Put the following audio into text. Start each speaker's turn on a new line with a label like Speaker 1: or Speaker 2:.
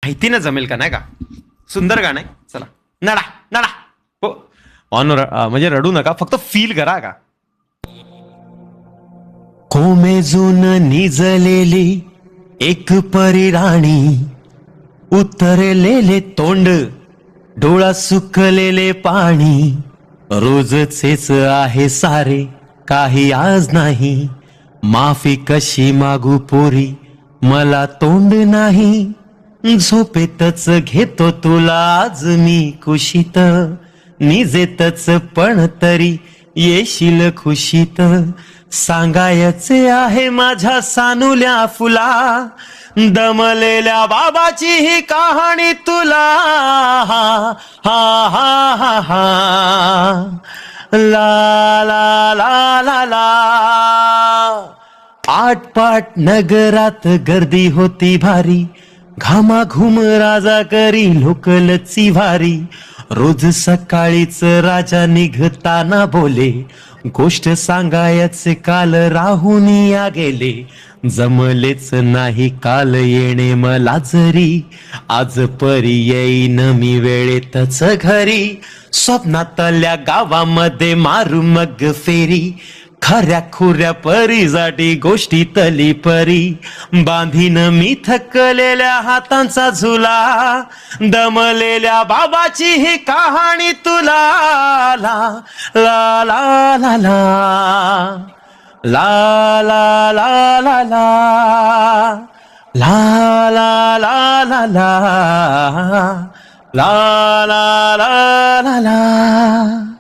Speaker 1: माहितीनं जमेल का नाही का. सुंदर गाणं आहे. चला नडा नडा. हो म्हणजे रडू नका, फक्त फील करा का.
Speaker 2: कोमेजून निजलेली एक परी राणी, उतरलेले तोंड, डोळा सुकलेले पाणी, रोजचेच आहे सारे, काही आज नाही. माफी कशी मागू पोरी, मला तोंड नाही. झोपेतच घेतो तुला आज मी कुशीत, निजेतच पण तरी येशील खुशीत. सांगायचे आहे माझ्या सानुल्या फुला, दमलेल्या बाबाची ही कहाणी तुला. हा हा हा हा हा. ला ला ला ला ला. आटपाट नगरात गर्दी होती भारी, घामाघूम राजा करी लोकलची भारी. रोज सकाळीच राजा निघताना बोले, गोष्ट सांगायचे काल राहून या गेले. जमलेच नाही काल येणे मला जरी, आज परी येईन मी वेळेतच घरी. स्वप्नातल्या गावामध्ये मारू मग फेरी, खऱ्या खुऱ्या परीसाठी गोष्टी तली परी. बांधीन मी थकलेल्या हातांचा झुला, दमलेल्या बाबाची ही कहाणी तुला. ला ला ला ला ला ला ला ला ला ला ला ला ला ला ला ला ला ला ला.